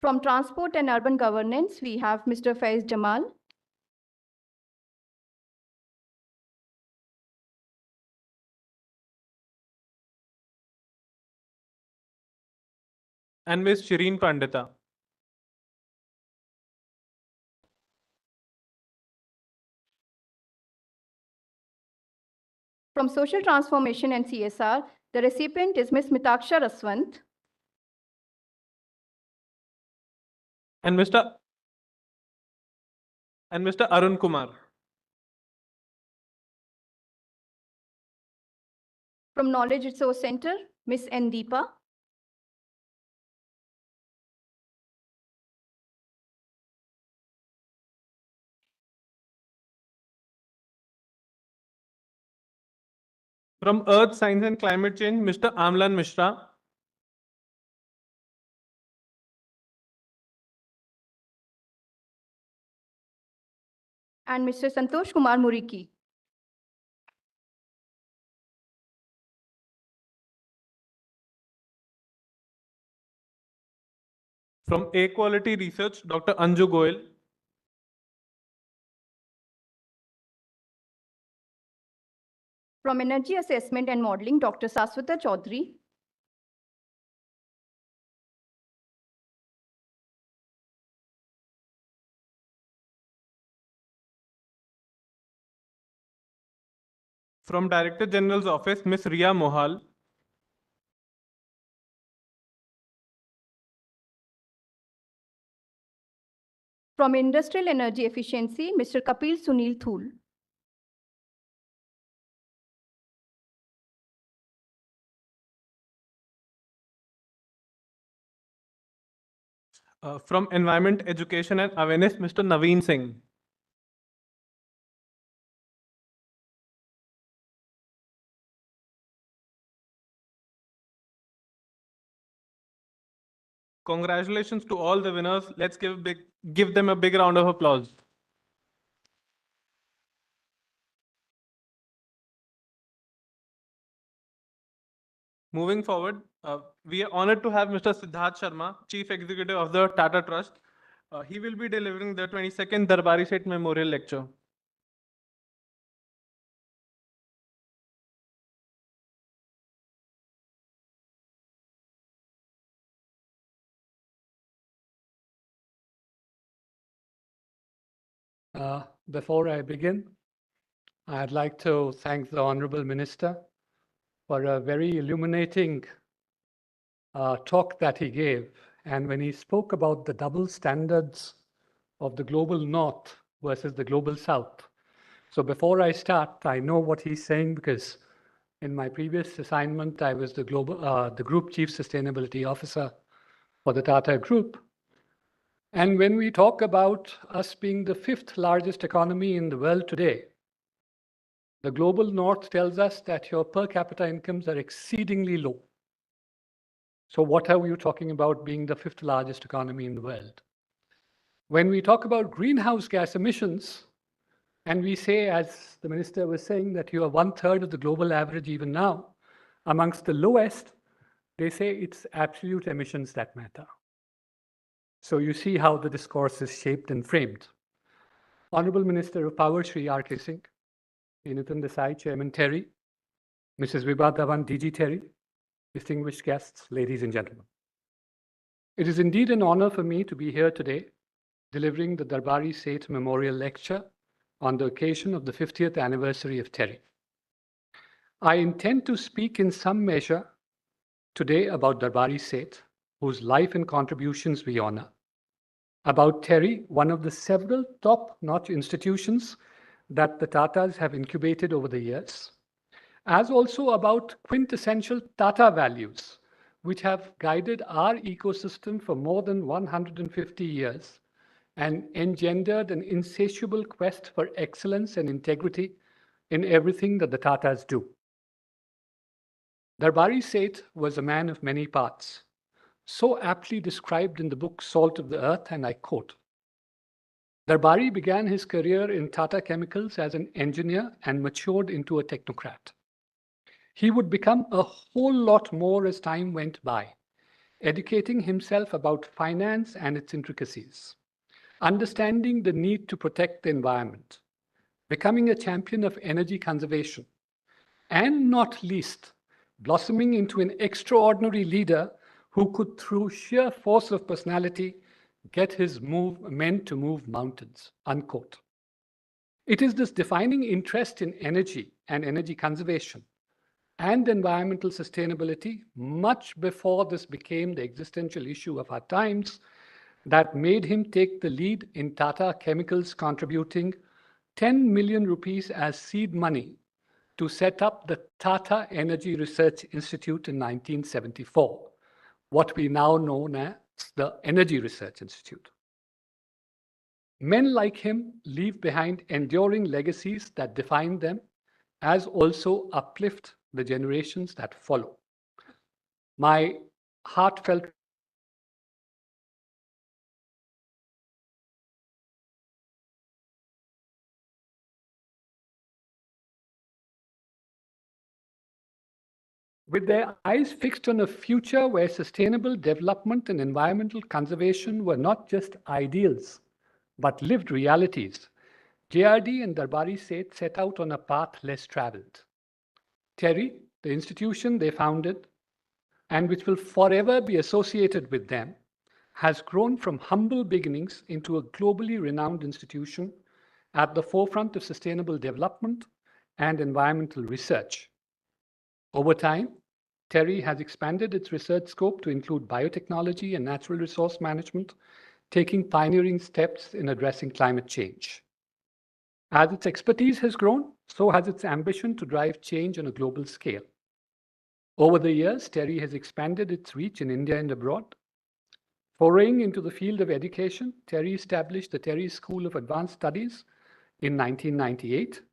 From Transport and Urban Governance, we have Mr. Faiz Jamal. And Ms. Shireen Pandita. From Social Transformation and CSR, the recipient is Ms. Mitaksha Raswant. And Mr. Arun Kumar. From Knowledge Resource Center, Ms. N. Deepa. From Earth Science and Climate Change, Mr. Amlan Mishra. And Mr. Santosh Kumar Muriki. From A Quality Research, Dr. Anju Goyal. From Energy Assessment and Modeling, Dr. Saswata Chaudhary. From Director General's Office, Ms. Ria Mohal. From Industrial Energy Efficiency, Mr. Kapil Sunil Thul. From Environment Education and Awareness, Mr. Naveen Singh. Congratulations to all the winners. Let's give them a big round of applause. Moving forward, we are honored to have Mr. Siddharth Sharma, Chief Executive of the Tata Trust. He will be delivering the 22nd Darbari Seth Memorial Lecture. Before I begin, I'd like to thank the Honorable Minister for a very illuminating talk that he gave. And when he spoke about the double standards of the global North versus the global South. So before I start, I know what he's saying because in my previous assignment, I was the Group Chief Sustainability Officer for the Tata Group. And when we talk about us being the 5th largest economy in the world today, the global North tells us that your per capita incomes are exceedingly low. So what are you talking about being the 5th largest economy in the world? When we talk about greenhouse gas emissions, and we say, as the minister was saying, that you are 1/3 of the global average even now, amongst the lowest, they say it's absolute emissions that matter. So you see how the discourse is shaped and framed. Hon'ble Minister of Power, Shri R K Singh, Nitin Desai, Chairman TERI, Mrs. Vibha Dhawan, DG TERI, distinguished guests, ladies and gentlemen. It is indeed an honor for me to be here today, delivering the Darbari Seth Memorial Lecture on the occasion of the 50th anniversary of TERI. I intend to speak in some measure today about Darbari Seth, whose life and contributions we honor, about TERI, one of the several top-notch institutions that the Tatas have incubated over the years, as also about quintessential Tata values, which have guided our ecosystem for more than 150 years and engendered an insatiable quest for excellence and integrity in everything that the Tatas do. Darbari Seth was a man of many parts, so aptly described in the book Salt of the Earth, and I quote, Darbari began his career in Tata Chemicals as an engineer and matured into a technocrat. He would become a whole lot more as time went by, educating himself about finance and its intricacies, understanding the need to protect the environment, becoming a champion of energy conservation, and not least, blossoming into an extraordinary leader who could, through sheer force of personality, get his men to move mountains, unquote. It is this defining interest in energy and energy conservation and environmental sustainability, much before this became the existential issue of our times, that made him take the lead in Tata Chemicals contributing 10 million rupees as seed money to set up the Tata Energy Research Institute in 1974, what we now know as the Energy Research Institute. Men like him leave behind enduring legacies that define them, as also uplift the generations that follow. My heartfelt with their eyes fixed on a future where sustainable development and environmental conservation were not just ideals, but lived realities, JRD and Darbari Seth set out on a path less traveled. TERI, the institution they founded, and which will forever be associated with them, has grown from humble beginnings into a globally renowned institution at the forefront of sustainable development and environmental research. Over time, TERI has expanded its research scope to include biotechnology and natural resource management, taking pioneering steps in addressing climate change. As its expertise has grown, so has its ambition to drive change on a global scale. Over the years, TERI has expanded its reach in India and abroad. Foraying into the field of education, TERI established the TERI School of Advanced Studies in 1998.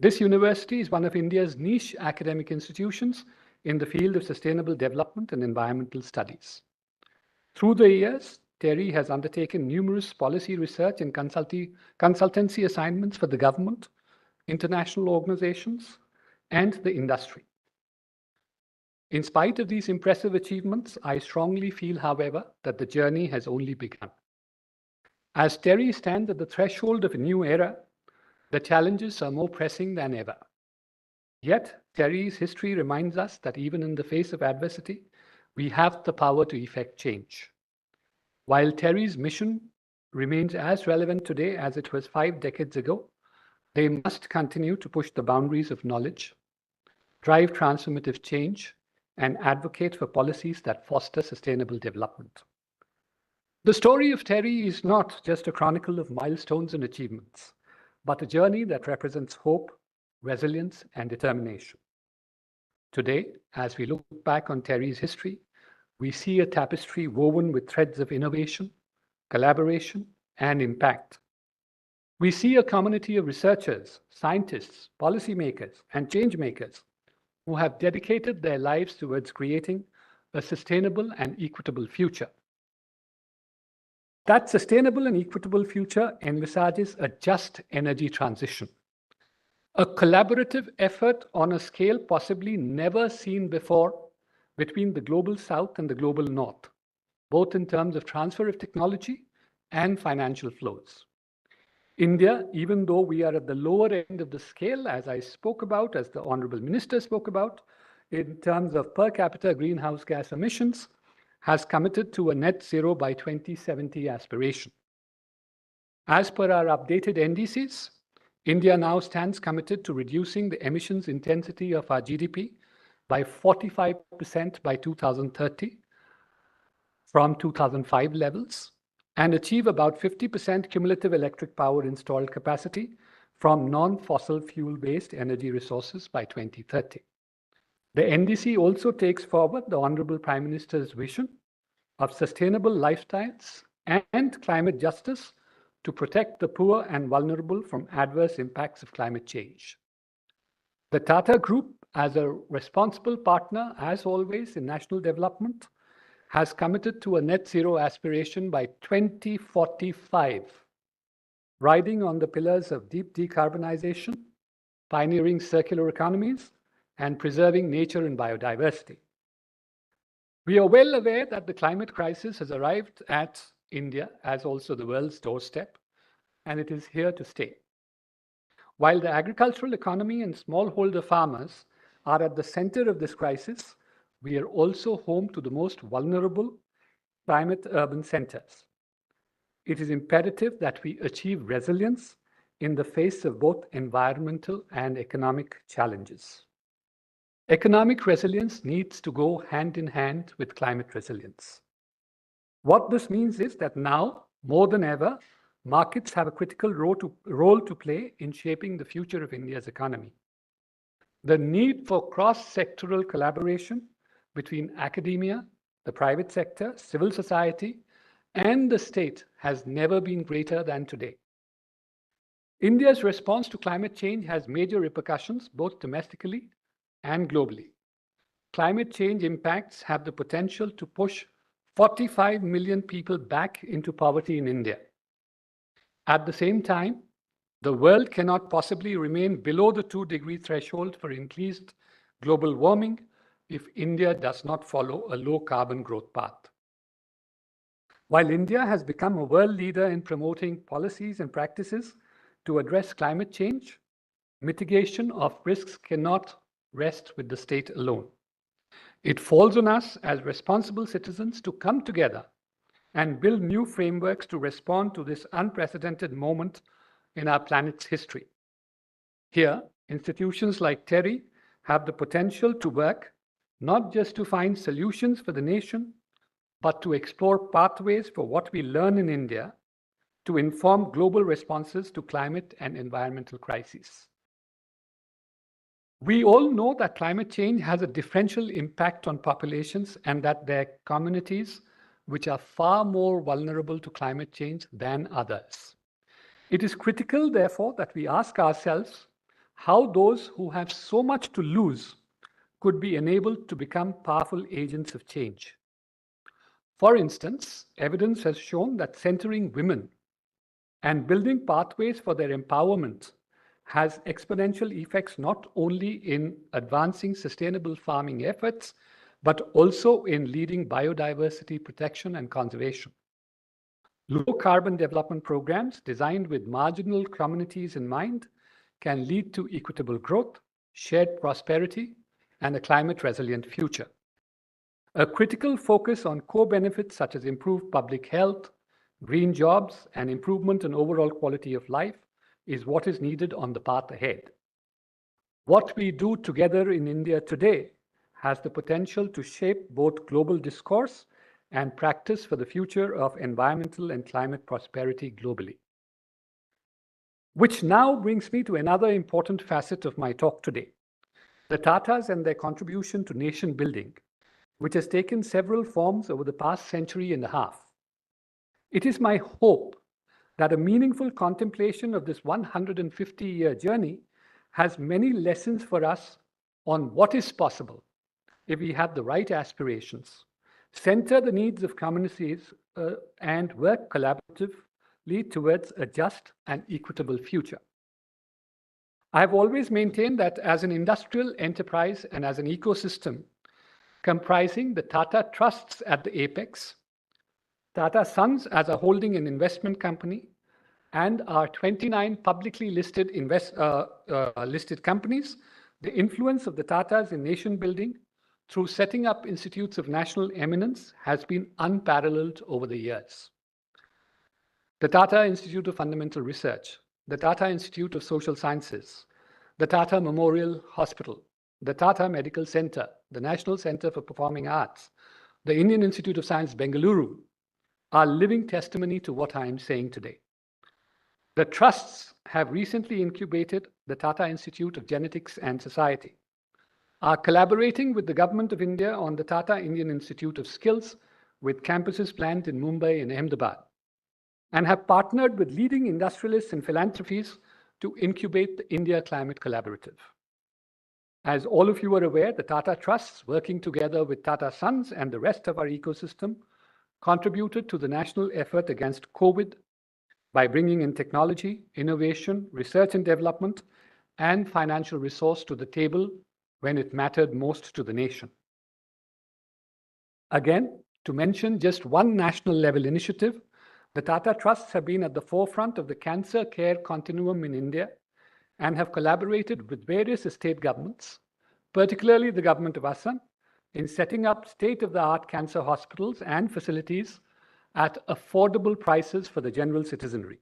This university is one of India's niche academic institutions in the field of sustainable development and environmental studies. Through the years, TERI has undertaken numerous policy research and consultancy assignments for the government, international organizations, and the industry. In spite of these impressive achievements, I strongly feel, however, that the journey has only begun. As TERI stands at the threshold of a new era, the challenges are more pressing than ever. Yet, TERI's history reminds us that even in the face of adversity, we have the power to effect change. While TERI's mission remains as relevant today as it was 5 decades ago, they must continue to push the boundaries of knowledge, drive transformative change, and advocate for policies that foster sustainable development. The story of TERI is not just a chronicle of milestones and achievements, but a journey that represents hope, resilience, and determination. Today, as we look back on TERI's history, we see a tapestry woven with threads of innovation, collaboration, and impact. We see a community of researchers, scientists, policymakers, and change makers who have dedicated their lives towards creating a sustainable and equitable future. That sustainable and equitable future envisages a just energy transition, a collaborative effort on a scale possibly never seen before between the global south and the global north, both in terms of transfer of technology and financial flows. India, even though we are at the lower end of the scale, as I spoke about, as the Honorable Minister spoke about, in terms of per capita greenhouse gas emissions, has committed to a net zero by 2070 aspiration. As per our updated NDCs, India now stands committed to reducing the emissions intensity of our GDP by 45% by 2030 from 2005 levels, and achieve about 50% cumulative electric power installed capacity from non-fossil fuel-based energy resources by 2030. The NDC also takes forward the Honorable Prime Minister's vision of sustainable lifestyles and climate justice to protect the poor and vulnerable from adverse impacts of climate change. The Tata Group, as a responsible partner, as always, in national development, has committed to a net zero aspiration by 2045, riding on the pillars of deep decarbonization, pioneering circular economies, and preserving nature and biodiversity. We are well aware that the climate crisis has arrived at India as also the world's doorstep, and it is here to stay. While the agricultural economy and smallholder farmers are at the center of this crisis, we are also home to the most vulnerable climate urban centers. It is imperative that we achieve resilience in the face of both environmental and economic challenges. Economic resilience needs to go hand in hand with climate resilience. What this means is that now, more than ever, markets have a critical role to play in shaping the future of India's economy. The need for cross-sectoral collaboration between academia, the private sector, civil society, and the state has never been greater than today. India's response to climate change has major repercussions both domestically and globally. Climate change impacts have the potential to push 45 million people back into poverty in India. At the same time, the world cannot possibly remain below the 2-degree threshold for increased global warming if India does not follow a low-carbon growth path. While India has become a world leader in promoting policies and practices to address climate change, mitigation of risks cannot rest with the state alone. It falls on us as responsible citizens to come together and build new frameworks to respond to this unprecedented moment in our planet's history. Here, institutions like TERI have the potential to work not just to find solutions for the nation, but to explore pathways for what we learn in India to inform global responses to climate and environmental crises. We all know that climate change has a differential impact on populations and that there are communities which are far more vulnerable to climate change than others. It is critical, therefore, that we ask ourselves how those who have so much to lose could be enabled to become powerful agents of change. For instance, evidence has shown that centering women and building pathways for their empowerment has exponential effects not only in advancing sustainable farming efforts, but also in leading biodiversity protection and conservation. Low carbon development programs designed with marginal communities in mind can lead to equitable growth, shared prosperity, and a climate resilient future. A critical focus on core benefits such as improved public health, green jobs, and improvement in overall quality of life is what is needed on the path ahead. What we do together in India today has the potential to shape both global discourse and practice for the future of environmental and climate prosperity globally. Which now brings me to another important facet of my talk today, the Tatas and their contribution to nation building, which has taken several forms over the past century and a half. It is my hope that a meaningful contemplation of this 150-year journey has many lessons for us on what is possible if we have the right aspirations, center the needs of communities, and work collaboratively towards a just and equitable future. I have always maintained that as an industrial enterprise and as an ecosystem comprising the Tata Trusts at the apex, Tata Sons as a holding and investment company, and our 29 publicly listed listed companies, the influence of the Tatas in nation building through setting up institutes of national eminence has been unparalleled over the years. The Tata Institute of Fundamental Research, the Tata Institute of Social Sciences, the Tata Memorial Hospital, the Tata Medical Center, the National Center for Performing Arts, the Indian Institute of Science, Bengaluru, are living testimony to what I am saying today. The trusts have recently incubated the Tata Institute of Genetics and Society, are collaborating with the Government of India on the Tata Indian Institute of Skills with campuses planned in Mumbai and Ahmedabad, and have partnered with leading industrialists and philanthropies to incubate the India Climate Collaborative. As all of you are aware, the Tata Trusts, working together with Tata Sons and the rest of our ecosystem, contributed to the national effort against COVID by bringing in technology, innovation, research and development, and financial resource to the table when it mattered most to the nation. Again, to mention just one national level initiative, the Tata Trusts have been at the forefront of the cancer care continuum in India and have collaborated with various state governments, particularly the government of Assam, in setting up state-of-the-art cancer hospitals and facilities at affordable prices for the general citizenry.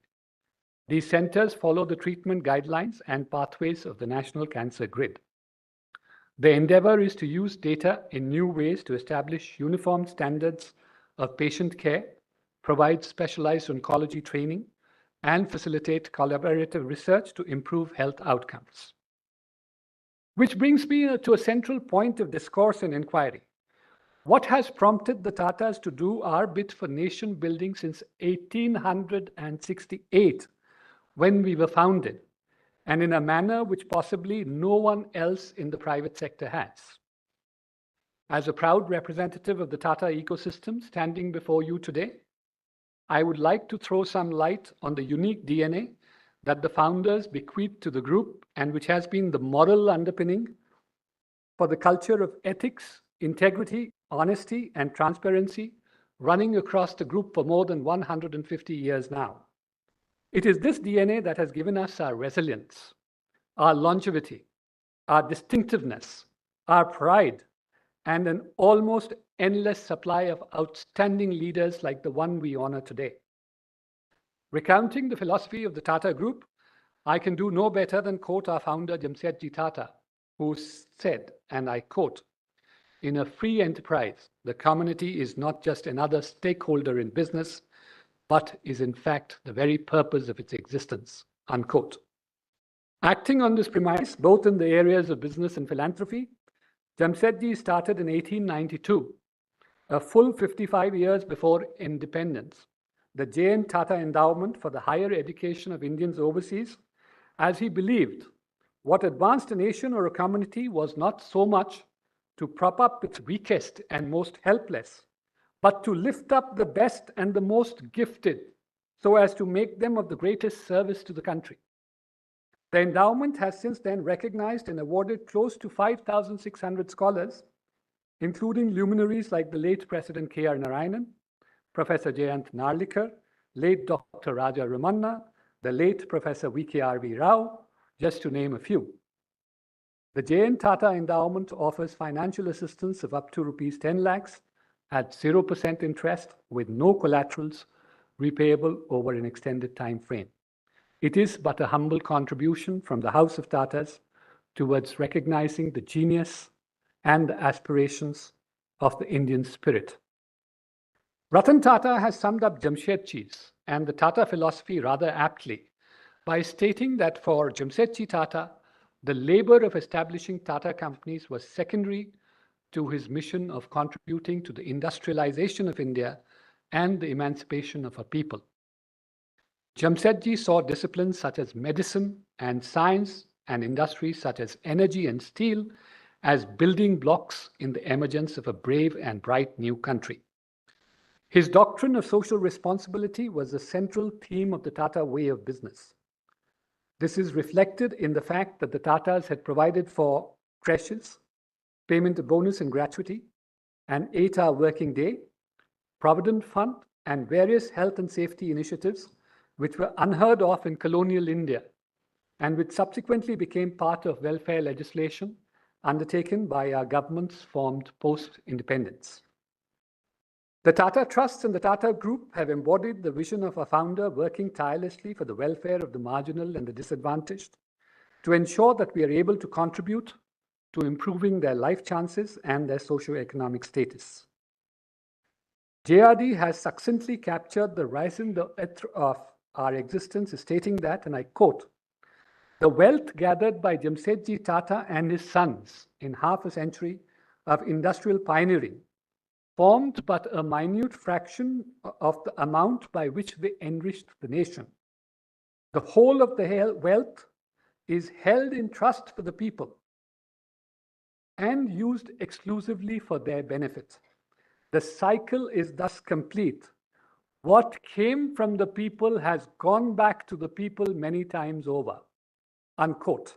These centers follow the treatment guidelines and pathways of the National Cancer Grid. The endeavor is to use data in new ways to establish uniform standards of patient care, provide specialized oncology training, and facilitate collaborative research to improve health outcomes. Which brings me to a central point of discourse and inquiry. What has prompted the Tatas to do our bit for nation building since 1868, when we were founded, and in a manner which possibly no one else in the private sector has? As a proud representative of the Tata ecosystem standing before you today, I would like to throw some light on the unique DNA that the founders bequeathed to the group and which has been the moral underpinning for the culture of ethics, integrity, honesty, and transparency running across the group for more than 150 years now. It is this DNA that has given us our resilience, our longevity, our distinctiveness, our pride, and an almost endless supply of outstanding leaders like the one we honor today. Recounting the philosophy of the Tata Group, I can do no better than quote our founder Jamsetji Tata, who said, and I quote, in a free enterprise, the community is not just another stakeholder in business, but is in fact the very purpose of its existence, unquote. Acting on this premise, both in the areas of business and philanthropy, Jamsetji started in 1892, a full 55 years before independence, the J.N. Tata Endowment for the Higher Education of Indians Overseas, as he believed what advanced a nation or a community was not so much to prop up its weakest and most helpless, but to lift up the best and the most gifted so as to make them of the greatest service to the country. The endowment has since then recognized and awarded close to 5,600 scholars, including luminaries like the late President K.R. Narayanan, Professor Jayant Narlikar, late Dr. Raja Ramanna, the late Professor V.K.R.V. Rao, just to name a few. The J.N. Tata Endowment offers financial assistance of up to Rs 10 lakhs at 0% interest with no collaterals repayable over an extended time frame. It is but a humble contribution from the House of Tatas towards recognizing the genius and the aspirations of the Indian spirit. Ratan Tata has summed up Jamsetji's and the Tata philosophy rather aptly by stating that for Jamsetji Tata, the labor of establishing Tata companies was secondary to his mission of contributing to the industrialization of India and the emancipation of her people. Jamsetji saw disciplines such as medicine and science and industries such as energy and steel as building blocks in the emergence of a brave and bright new country. His doctrine of social responsibility was the central theme of the Tata way of business. This is reflected in the fact that the Tatas had provided for creches, payment of bonus and gratuity, an 8-hour working day, Provident Fund, and various health and safety initiatives which were unheard of in colonial India and which subsequently became part of welfare legislation undertaken by our governments formed post-independence. The Tata Trusts and the Tata Group have embodied the vision of our founder working tirelessly for the welfare of the marginal and the disadvantaged to ensure that we are able to contribute to improving their life chances and their socio-economic status. JRD has succinctly captured the raison d'etre of our existence, stating that, and I quote, "The wealth gathered by Jamsetji Tata and his sons in half a century of industrial pioneering formed but a minute fraction of the amount by which they enriched the nation. The whole of the wealth is held in trust for the people and used exclusively for their benefit. The cycle is thus complete. What came from the people has gone back to the people many times over," unquote.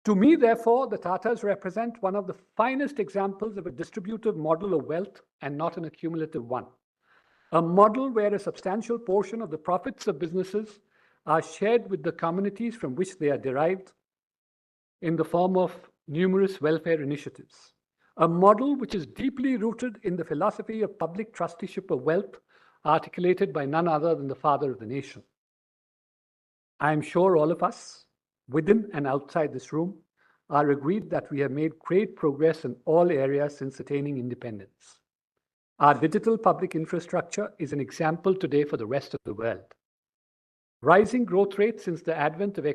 To me, therefore, the Tatas represent one of the finest examples of a distributive model of wealth and not an accumulative one. A model where a substantial portion of the profits of businesses are shared with the communities from which they are derived in the form of numerous welfare initiatives. A model which is deeply rooted in the philosophy of public trusteeship of wealth articulated by none other than the father of the nation. I am sure all of us, within and outside this room, are agreed that we have made great progress in all areas since attaining independence. Our digital public infrastructure is an example today for the rest of the world. Rising growth rates since the advent of